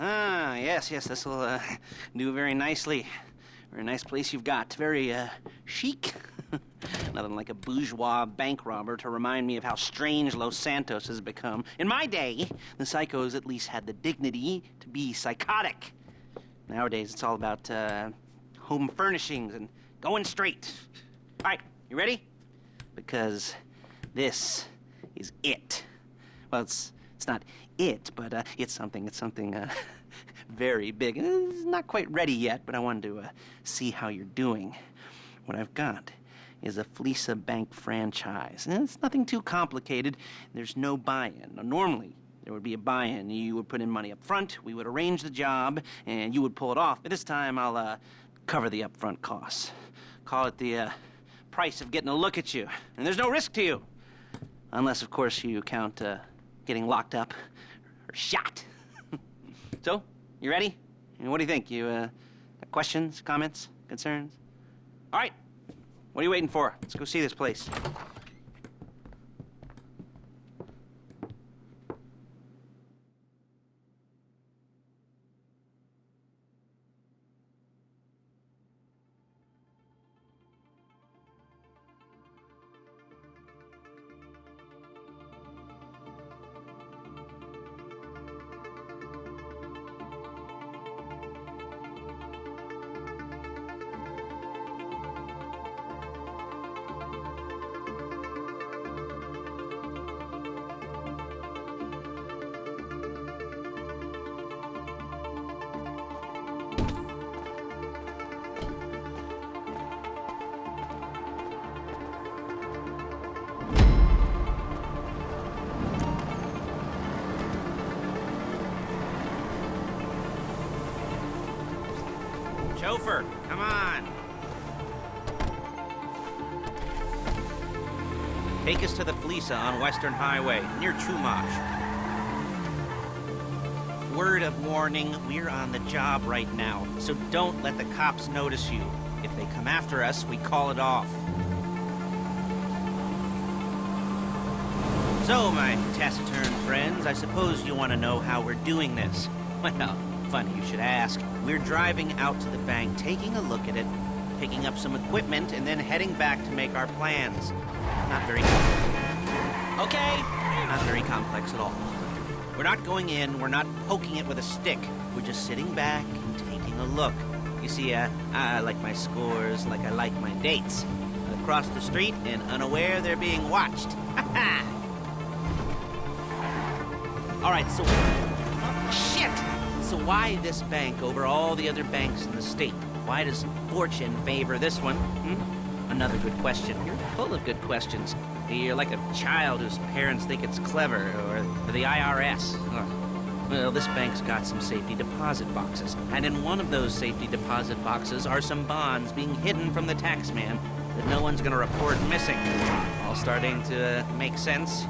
Ah, yes, this'll do very nicely. Very nice place you've got. Very chic. Nothing like a bourgeois bank robber to remind me of how strange Los Santos has become. In my day, the psychos at least had the dignity to be psychotic. Nowadays, it's all about home furnishings and going straight. All right, you ready? Because this is it. Well, it's not it, but it's something very big. It's not quite ready yet, but I wanted to see how you're doing. What I've got is a Fleeca bank franchise. And it's nothing too complicated. There's no buy-in. Now, normally, there would be a buy-in. You would put in money up front, we would arrange the job, and you would pull it off. But this time, I'll cover the upfront costs. Call it the price of getting a look at you. And there's no risk to you. Unless, of course, you count getting locked up or shot. So, you ready? What do you think? You got questions, comments, concerns? All right. What are you waiting for? Let's go see this place. Chauffeur, come on. Take us to the Fleeca on Western Highway, near Chumash. Word of warning, we're on the job right now, so don't let the cops notice you. If they come after us, we call it off. So, my taciturn friends, I suppose you want to know how we're doing this. Well, funny you should ask. We're driving out to the bank, taking a look at it, picking up some equipment, and then heading back to make our plans. Not very... Okay! Not very complex at all. We're not going in, we're not poking it with a stick. We're just sitting back and taking a look. You see, I like my scores like I like my dates. Across the street and unaware they're being watched. Ha-ha! All right, so... Shit! So why this bank over all the other banks in the state? Why does fortune favor this one? Another good question. You're full of good questions. You're like a child whose parents think it's clever, or the IRS. Well, this bank's got some safety deposit boxes, and in one of those safety deposit boxes are some bonds being hidden from the tax man that no one's gonna report missing. All starting to make sense?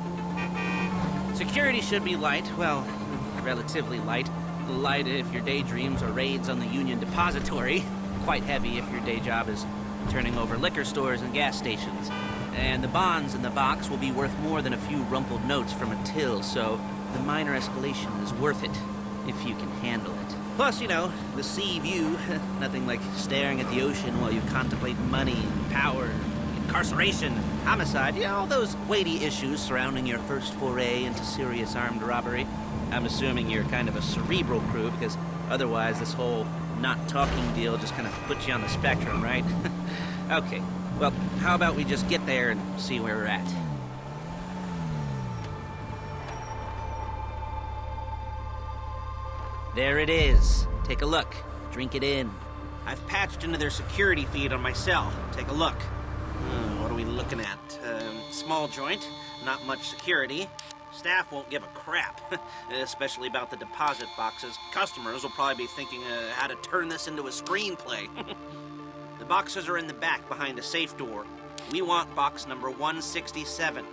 Security should be light, well, relatively light. Light if your daydreams are raids on the Union Depository. Quite heavy if your day job is turning over liquor stores and gas stations. And the bonds in the box will be worth more than a few rumpled notes from a till, so the minor escalation is worth it, if you can handle it. Plus, you know, the sea view, nothing like staring at the ocean while you contemplate money and power, incarceration, homicide, you know, all those weighty issues surrounding your first foray into serious armed robbery. I'm assuming you're kind of a cerebral crew, because otherwise this whole not talking deal just kind of puts you on the spectrum, right? Okay, well, how about we just get there and see where we're at? There it is. Take a look. Drink it in. I've patched into their security feed on my cell. Take a look. What are we looking at? Small joint, not much security. Staff won't give a crap, especially about the deposit boxes. Customers will probably be thinking how to turn this into a screenplay. The boxes are in the back behind a safe door. We want box number 167.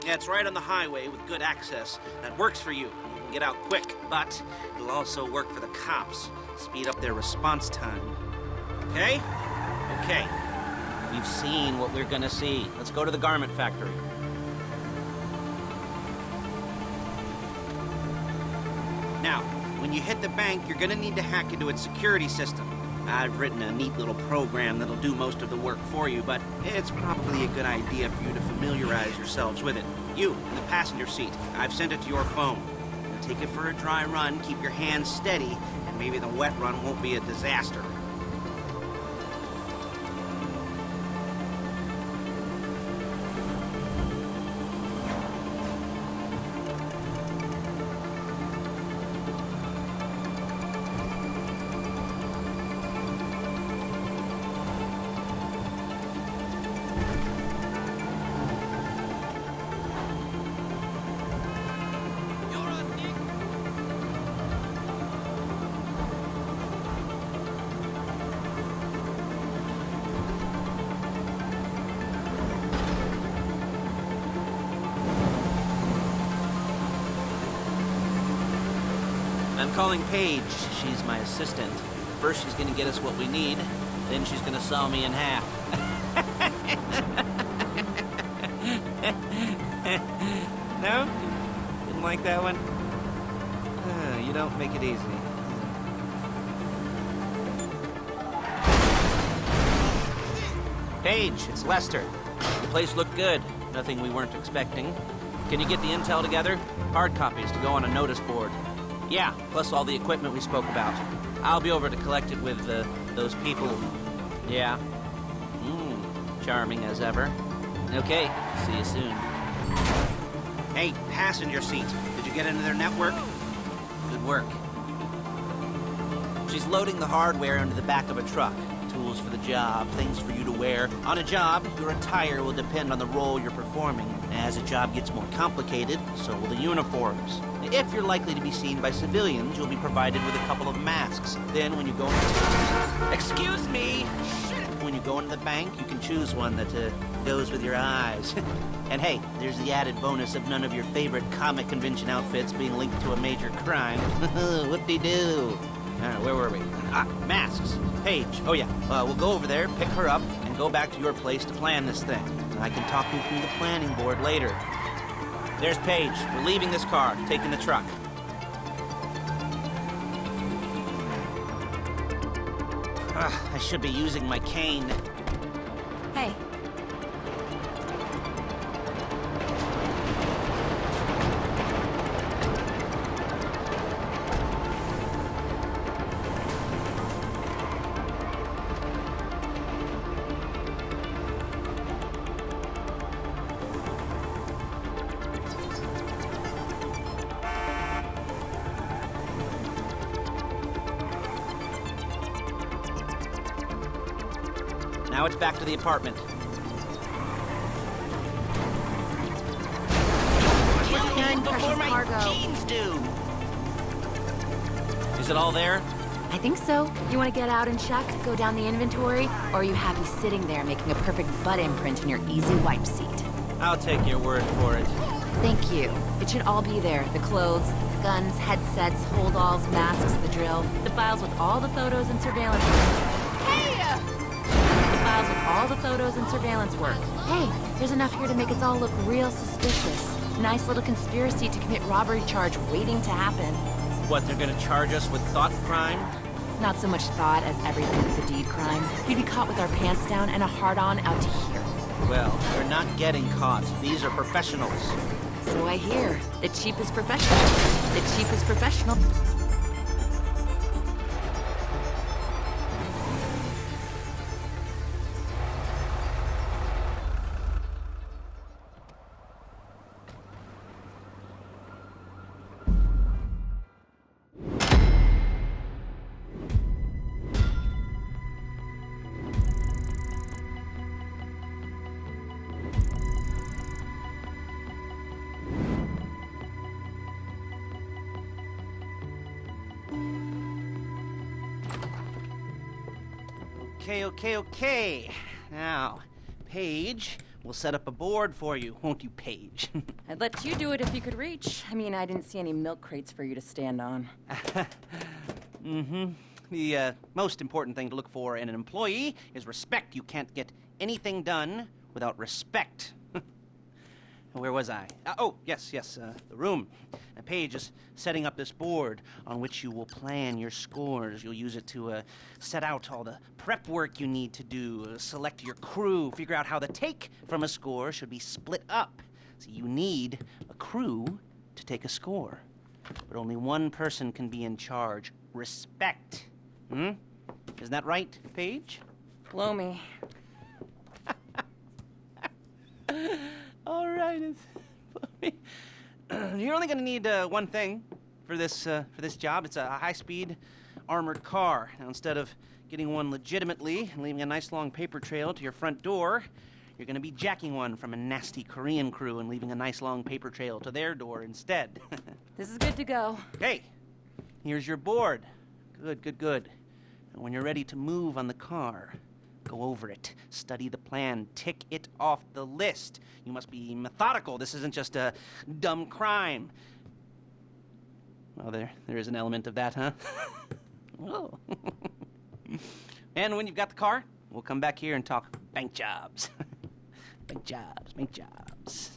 Yeah, it's right on the highway with good access. That works for you. You can get out quick, but it'll also work for the cops. Speed up their response time. Okay? Okay. We've seen what we're gonna see. Let's go to the garment factory. Now, When you hit the bank, you're gonna need to hack into its security system. I've written a neat little program that'll do most of the work for you, but it's probably a good idea for you to familiarize yourselves with it. You, in the passenger seat, I've sent it to your phone. Now take it for a dry run, keep your hands steady, and maybe the wet run won't be a disaster. I'm calling Paige. She's my assistant. First, she's gonna get us what we need. Then she's gonna saw me in half. No? Didn't like that one? You don't make it easy. Paige, it's Lester. The place looked good. Nothing we weren't expecting. Can you get the intel together? Hard copies to go on a notice board. Yeah, plus all the equipment we spoke about. I'll be over to collect it with those people. Yeah. Charming as ever. Okay, see you soon. Hey, passenger seat. Did you get into their network? Good work. She's loading the hardware into the back of a truck. Tools for the job, things for you to wear. On a job, your attire will depend on the role you're performing. As a job gets more complicated, so will the uniforms. If you're likely to be seen by civilians, you'll be provided with a couple of masks. Then when you go into... Excuse me! When you go into the bank, you can choose one that goes with your eyes. And hey, there's the added bonus of none of your favorite comic convention outfits being linked to a major crime. Whoop-de-doo. Where were we? Masks. Paige. Oh yeah, we'll go over there, pick her up, and go back to your place to plan this thing. I can talk you through the planning board later. There's Paige. We're leaving this car, taking the truck. I should be using my cane. Hey. Now it's back to the apartment. Kill me before my cargo. Jeans do. Is it all there? I think so. You want to get out and check, go down the inventory, or are you happy sitting there making a perfect butt imprint in your easy wipe seat? I'll take your word for it. Thank you. It should all be there. The clothes, guns, headsets, hold-alls, masks, the drill, the files with all the photos and surveillance. Files with all the photos and surveillance work. Hey, there's enough here to make us all look real suspicious. Nice little conspiracy to commit robbery charge waiting to happen. What, they're gonna charge us with thought crime? Not so much thought as everything with the deed crime. We'd be caught with our pants down and a hard-on out to here. Well, we're not getting caught. These are professionals. So I hear. The cheapest professional. The cheapest professional. Okay. Now, Paige, we'll set up a board for you, won't you, Paige? I'd let you do it if you could reach. I mean, I didn't see any milk crates for you to stand on. The most important thing to look for in an employee is respect. You can't get anything done without respect. Where was I? Oh, yes, the room. Paige is setting up this board on which you will plan your scores. You'll use it to set out all the prep work you need to do, select your crew, figure out how the take from a score should be split up. So you need a crew to take a score. But only one person can be in charge. Respect. Isn't that right, Paige? Blow me. All right. You're only going to need one thing for this job. It's a high-speed armored car. Now, instead of getting one legitimately and leaving a nice long paper trail to your front door, you're going to be jacking one from a nasty Korean crew and leaving a nice long paper trail to their door instead. This is good to go. Okay, here's your board. Good. And when you're ready to move on the car, go over it, study the plan, tick it off the list. You must be methodical. This isn't just a dumb crime. Well, there is an element of that, huh? Oh. And when you've got the car, we'll come back here and talk bank jobs. Bank jobs.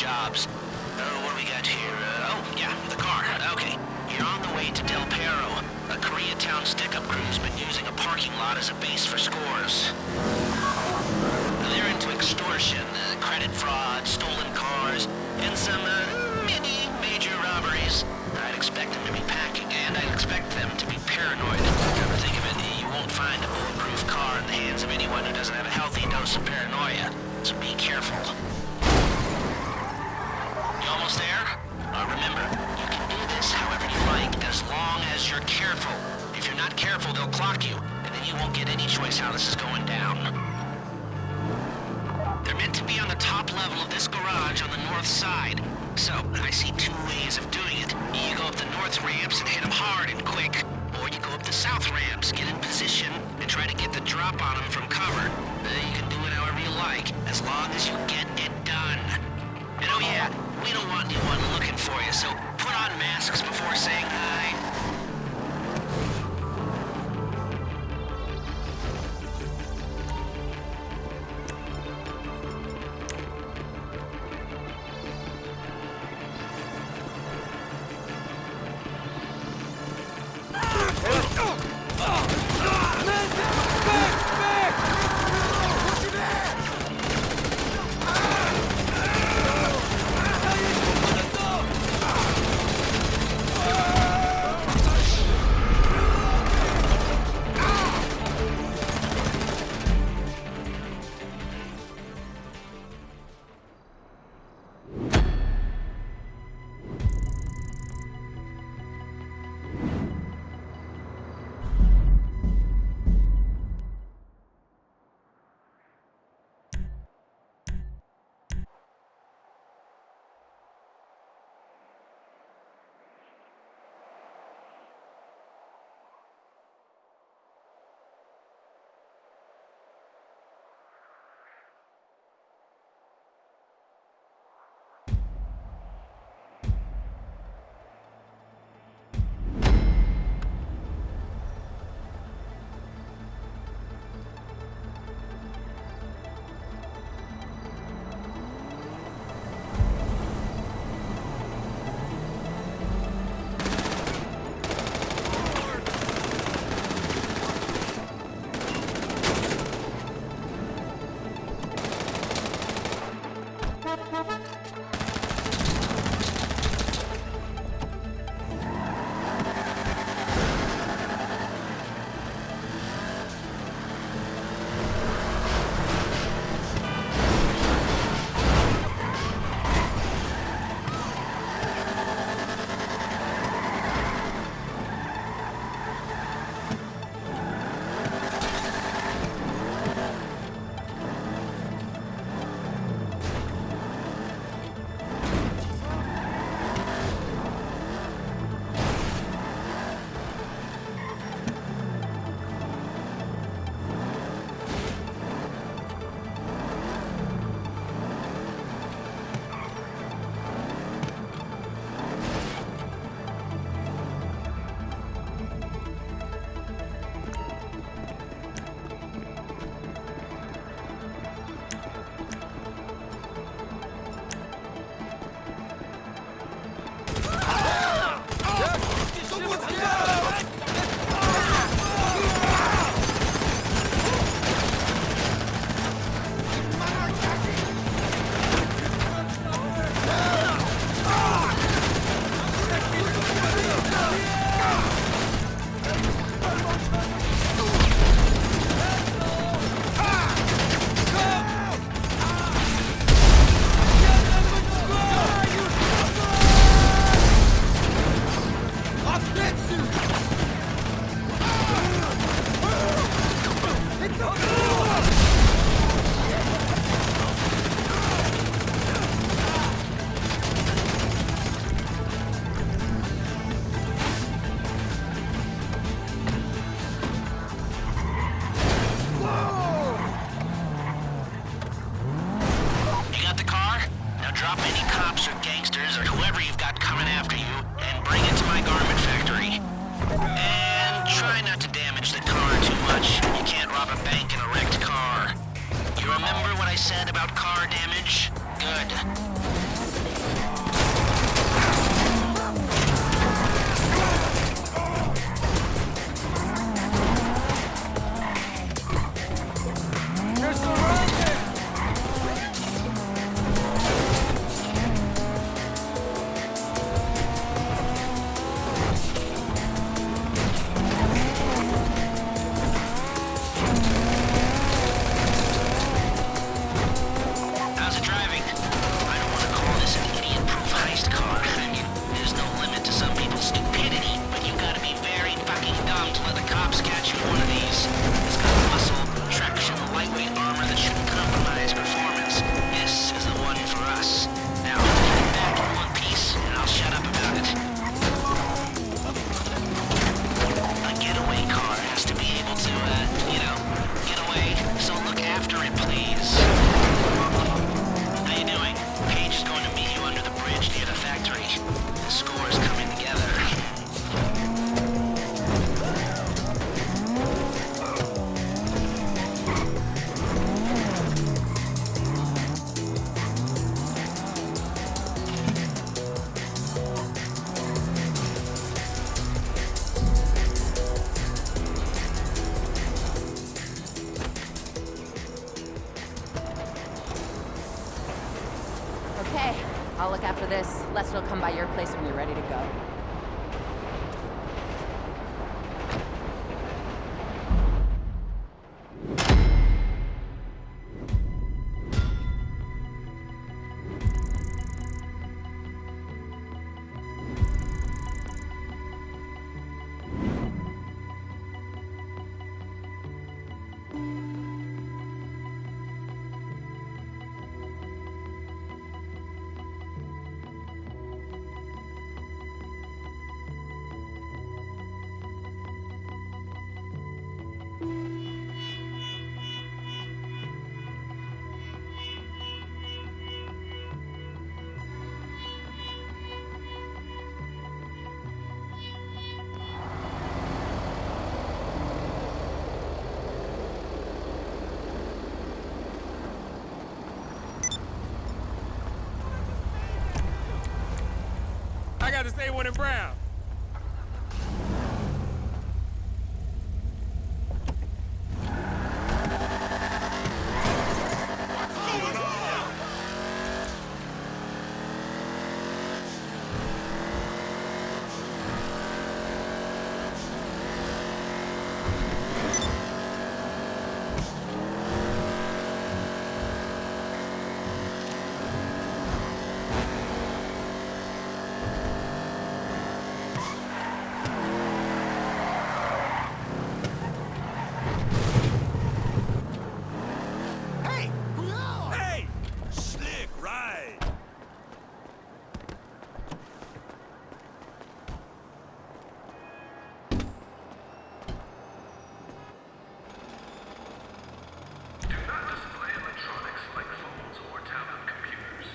jobs. What do we got here? The car. Okay. You're on the way to Del Perro. A Koreatown stick-up crew's been using a parking lot as a base for scores. They're into extortion, credit fraud, stolen cars, and some, major robberies. I'd expect them to be packing, and I'd expect them to be paranoid. Come to think of it, you won't find a bulletproof car in the hands of anyone who doesn't have a healthy dose of paranoia. So be careful. You almost there? Remember, you can do this however you like, as long as you're careful. If you're not careful, they'll clock you, and then you won't get any choice how this is going down. They're meant to be on the top level of this garage on the north side. So, I see two ways of doing it. You go up the north ramps and hit them hard and quick, or you go up the south ramps, get in position, and try to get the drop on them from cover. You can do it however you like, as long as you get it done. And oh yeah, we don't want anyone looking for you, so put on masks before saying hi. said about car damage? Good. How's it driving? I don't want to call this an idiot-proof heist car. I mean, there's no limit to some people's stupidity, but you gotta be very fucking dumb to let the cops catch you in one of these. It's got muscle, traction, lightweight armor that shouldn't compromise performance. This is the one for us. Now, get back in one piece, and I'll shut up about it. A getaway car has to be able to, get away, so look after it, please. How you doing? Paige is going to meet you under the bridge near the factory. The score is coming together. Okay, I'll look after this. Lester will come by your place when you're ready to go. I got to stay one in brown. Hey! Slick ride. Do not display electronics like phones or tablet computers.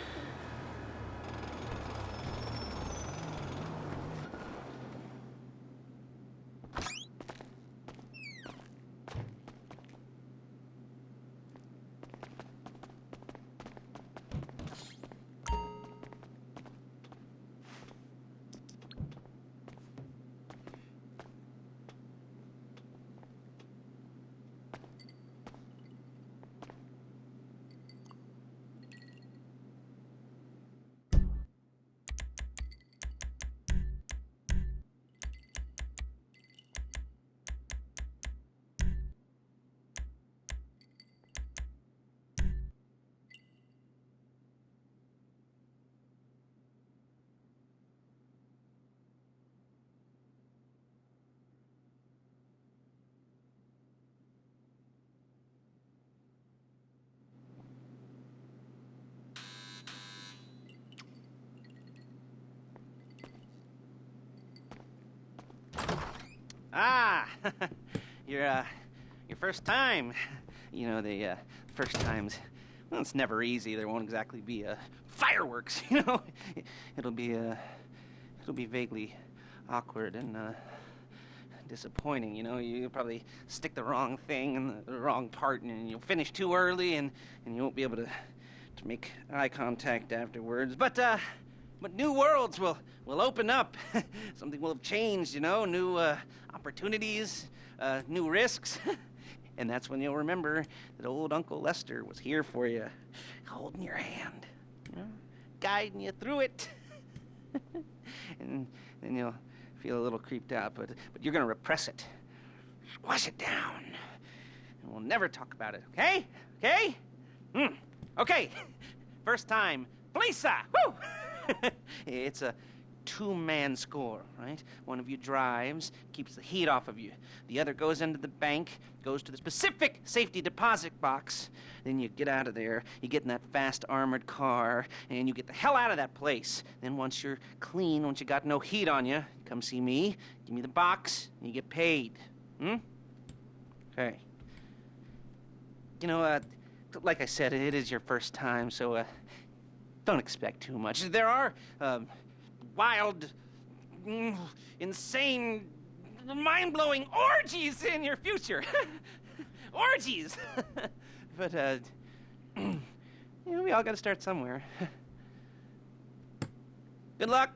Ah, your first time. You know, the first times, well, it's never easy. There won't exactly be fireworks, you know. It'll be vaguely awkward and disappointing, you know? You probably stick the wrong thing in the wrong part, and you'll finish too early, and you won't be able to make eye contact afterwards. But new worlds will open up. Something will have changed, you know? New opportunities, new risks. And that's when you'll remember that old Uncle Lester was here for you, holding your hand, you know, guiding you through it. And then you'll feel a little creeped out, but you're gonna repress it, squash it down, and we'll never talk about it, okay? Okay? Okay. First time, Fleeca! Woo! It's a two-man score, right? One of you drives, keeps the heat off of you. The other goes into the bank, goes to the specific safety deposit box. Then you get out of there, you get in that fast armored car, and you get the hell out of that place. Then once you're clean, once you got no heat on you, come see me, give me the box, and you get paid. Okay. You know, like I said, it is your first time, so don't expect too much. There are wild, insane, mind-blowing orgies in your future. Orgies! But, you know, we all gotta start somewhere. Good luck!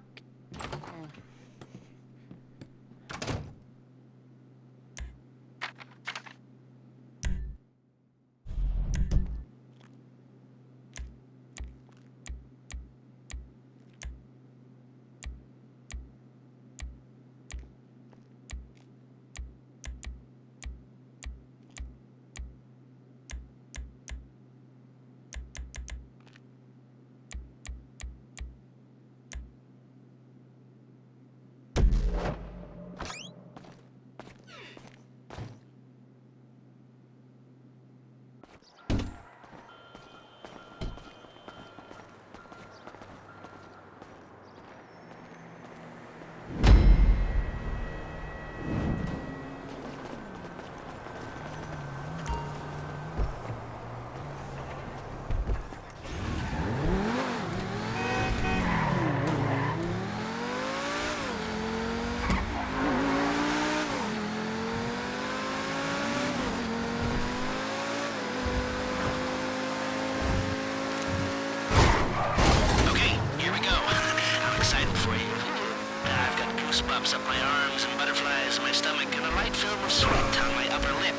Up my arms and butterflies in my stomach and a light film of sweat on my upper lip.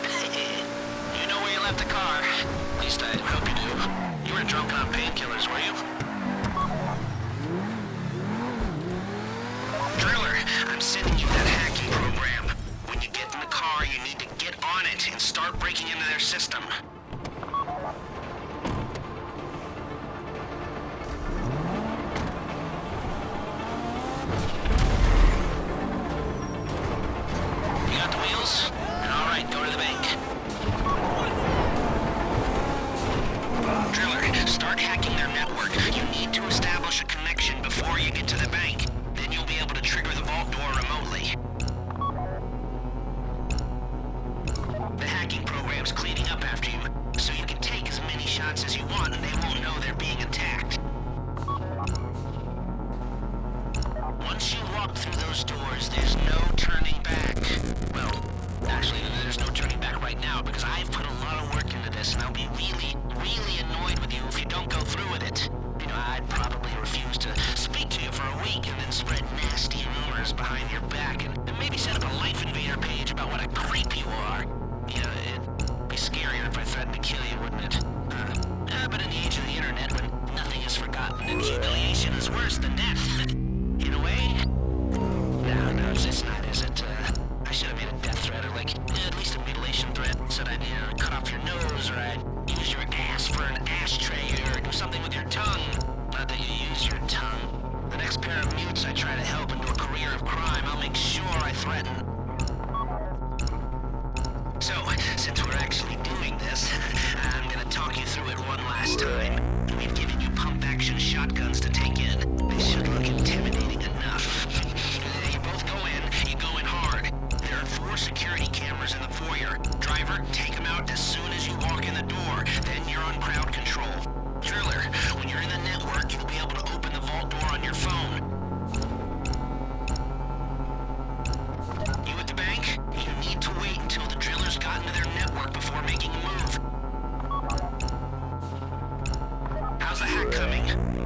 You know where you left the car. At least I hope you do. You weren't drunk on painkillers, were you? Driller, I'm sending you that hacking program. When you get in the car, you need to get on it and start breaking into their system. Alright, go to the bank. Driller, start hacking their network. You need to establish a connection before you get to the bank. Then you'll be able to trigger the vault door remotely. The hacking program's cleaning up after you, so you can take as many shots as you want and they won't know they're being attacked. Once you walk through those doors, there's no turning back. Well, actually, there's no turning back right now because I've put a lot of work into this and I'll be really, really annoyed with you if you don't go through with it. You know, I'd probably refuse to speak to you for a week and then spread nasty rumors behind your back and maybe set up a Life Invader page about what a creep you are. You know, it'd be scarier if I threatened to kill you, wouldn't it? But in the age of the internet, when nothing is forgotten and humiliation is worse than death, in a way? No, it's not, is it? I should have made a death threat, or like, at least a mutilation threat. Said I'd, cut off your nose, or I'd use your ass for an ashtray, or do something with your tongue. Not that you use your tongue. The next pair of mutes I try to help into a career of crime, I'll make sure I threaten. So, since we're actually doing this, I'm gonna talk you through it one last time. We've given you pump-action shotguns to take in. They should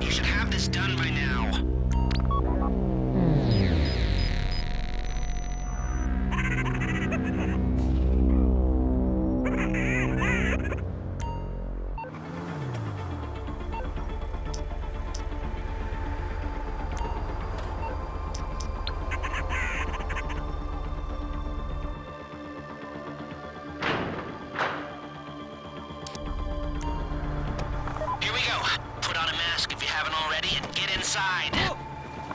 You should have this done by now. Here we go. Put on a mask if you haven't already and get inside.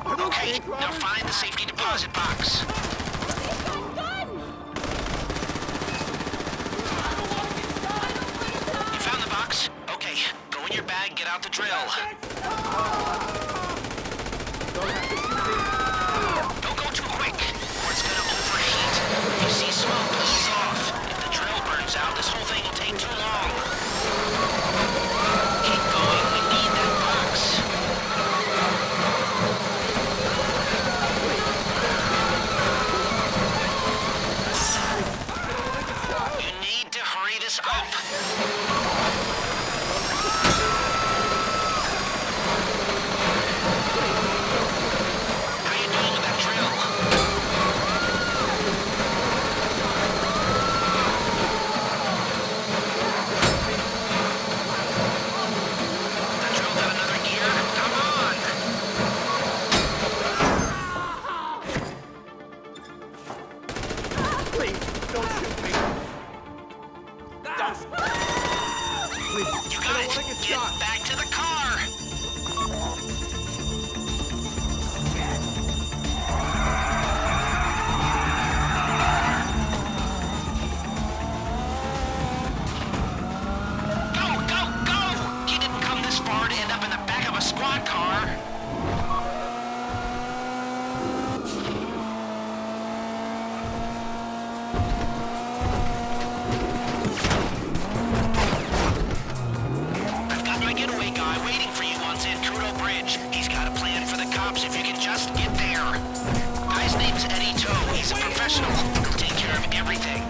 Okay, now find the safety deposit box. You found the box? Okay, go in your bag and get out the drill. Don't go too quick, or it's gonna overheat. If you see smoke, ease off. If the drill burns out, this whole thing will take too long. Keep going, we need that box. You need to hurry this up. How you doing with that drill? That drill got another gear? Come on! Please, don't shoot me. You got it! Get back to the car! Go, go, go! You didn't come this far to end up in the back of a squad car. I've got my getaway guy waiting for you on Zancudo Bridge. He's got a plan for the cops if you can just get there. Guy's name's Eddie Toe. He's a professional. He'll take care of everything.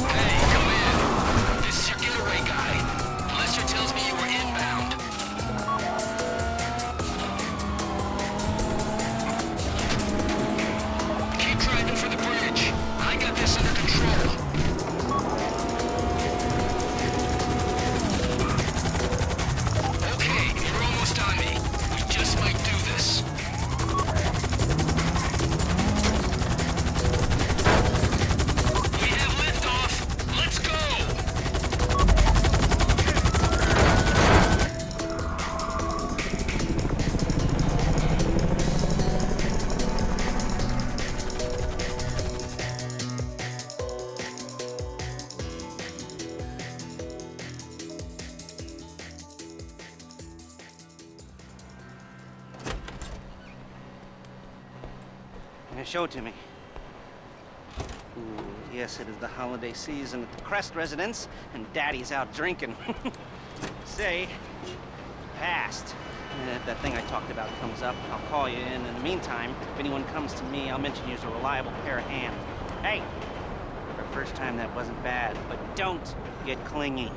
Hey, come in. This is your getaway guy. Lester tells me you were inbound. Keep driving for the bridge. I got this under control. Okay, you're almost on me. We just might do this. We have liftoff. Let's go. Now show it to me. Ooh, yes, it is the holiday season at the Crest residence, and Daddy's out drinking. Say, passed. And if that thing I talked about comes up, I'll call you in. In the meantime, if anyone comes to me, I'll mention you as a reliable pair of hands. Hey, for a first time that wasn't bad, but don't get clingy.